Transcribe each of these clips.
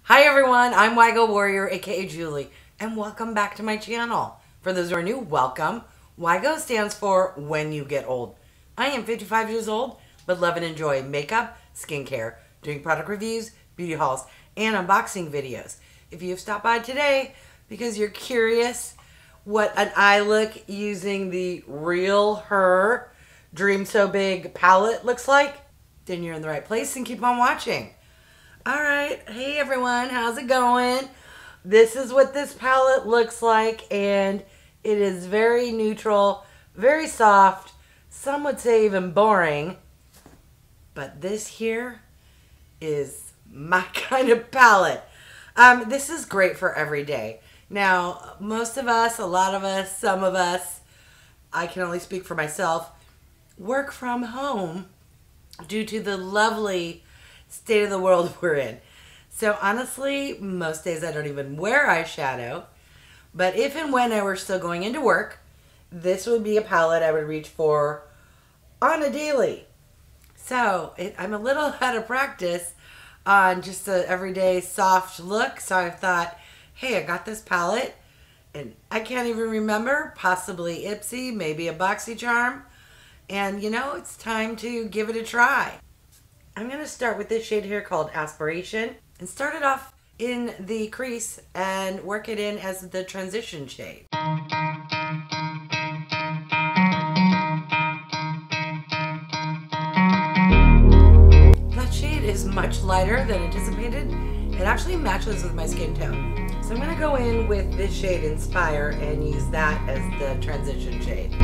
Hi everyone, I'm WYGO aka Julie, and welcome back to my channel. For those who are new, welcome. WYGO stands for When You Get Old. I am 55 years old, but love and enjoy makeup, skincare, doing product reviews, beauty hauls, and unboxing videos. If you've stopped by today because you're curious what an eye look using the Realher Dream So Big palette looks like, then you're in the right place and keep on watching. Alright, hey everyone, how's it going? This is what this palette looks like, and it is very neutral, very soft, some would say even boring, but this here is my kind of palette. This is great for every day. Now, most of us, a lot of us, some of us, I can only speak for myself, work from home due to the lovely state of the world we're in. So honestly, most days I don't even wear eyeshadow, but if and when I were still going into work, this would be a palette I would reach for on a daily. So I'm a little out of practice on just an everyday soft look, so I thought, hey, I got this palette, and I can't even remember, possibly Ipsy, maybe a Boxycharm, and you know, it's time to give it a try. I'm going to start with this shade here called Aspiration and start it off in the crease and work it in as the transition shade. That shade is much lighter than anticipated. It actually matches with my skin tone. So I'm going to go in with this shade Inspire and use that as the transition shade.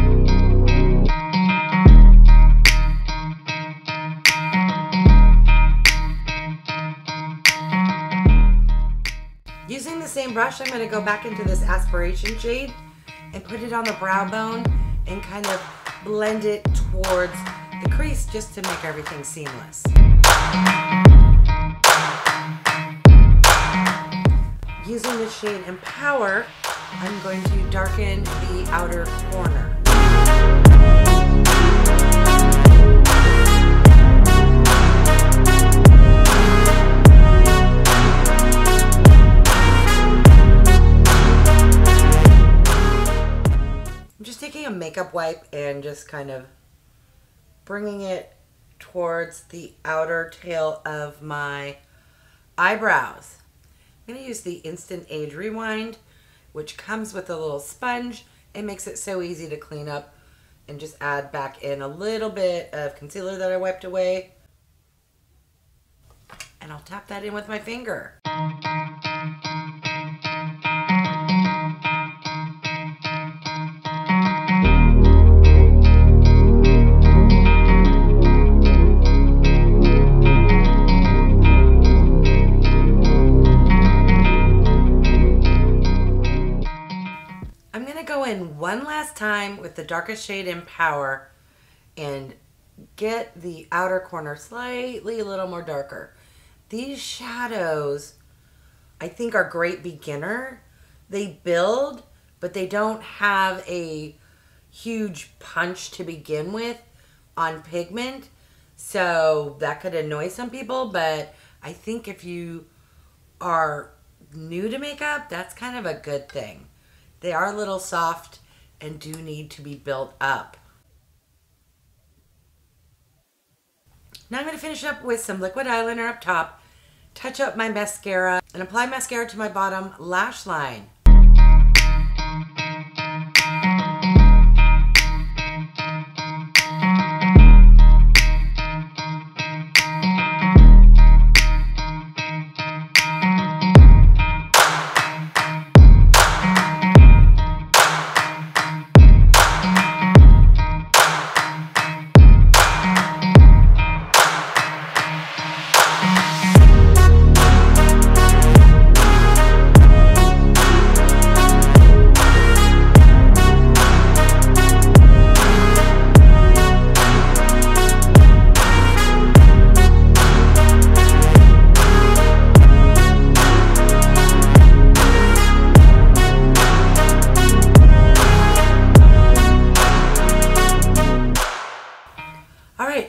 Using the same brush, I'm going to go back into this Aspiration shade and put it on the brow bone and kind of blend it towards the crease just to make everything seamless. Using the shade Empower, I'm going to darken the outer corner. A makeup wipe and just kind of bringing it towards the outer tail of my eyebrows. I'm going to use the Instant Age Rewind, which comes with a little sponge and makes it so easy to clean up, and just add back in a little bit of concealer that I wiped away, and I'll tap that in with my finger. One last time with the darkest shade Empower and get the outer corner slightly a little more darker. These shadows I think are great beginner. They build, but they don't have a huge punch to begin with on pigment, so that could annoy some people, but I think if you are new to makeup, that's kind of a good thing. They are a little soft and do need to be built up. Now I'm going to finish up with some liquid eyeliner up top, touch up my mascara, and apply mascara to my bottom lash line.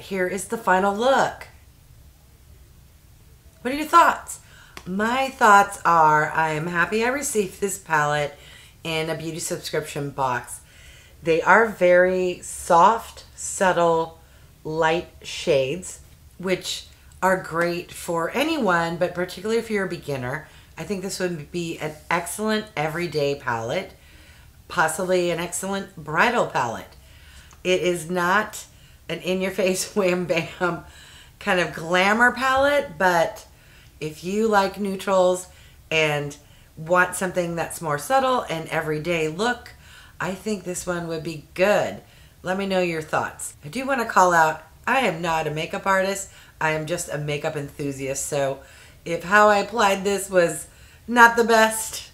Here is the final look. What are your thoughts? My thoughts are I am happy I received this palette in a beauty subscription box. They are very soft, subtle, light shades, which are great for anyone, but particularly if you're a beginner. I think this would be an excellent everyday palette, possibly an excellent bridal palette. It is not an in-your-face wham bam kind of glamour palette, but if you like neutrals and want something that's more subtle and everyday look, I think this one would be good. Let me know your thoughts. I do want to call out, I am not a makeup artist. I am just a makeup enthusiast. So if how I applied this was not the best,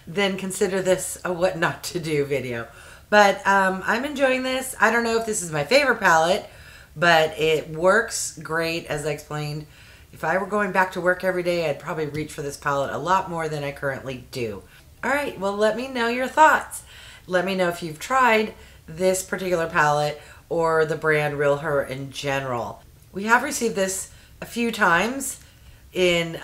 then consider this a what not to do video. But I'm enjoying this. I don't know if this is my favorite palette, but it works great, as I explained. If I were going back to work every day, I'd probably reach for this palette a lot more than I currently do. All right, well, let me know your thoughts. Let me know if you've tried this particular palette or the brand Realher in general. We have received this a few times in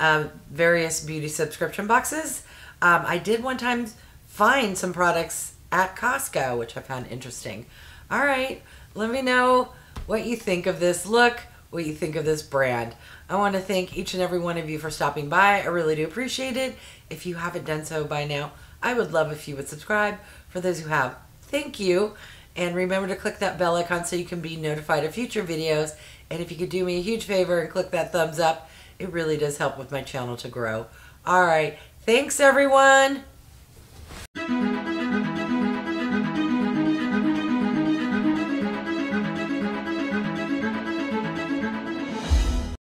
various beauty subscription boxes. I did one time find some products at Costco, which I found interesting. All right, let me know what you think of this look, what you think of this brand. I want to thank each and every one of you for stopping by. I really do appreciate it. If you haven't done so by now, I would love if you would subscribe. For those who have, thank you. And remember to click that bell icon so you can be notified of future videos. And if you could do me a huge favor and click that thumbs up, it really does help with my channel to grow. All right, thanks everyone.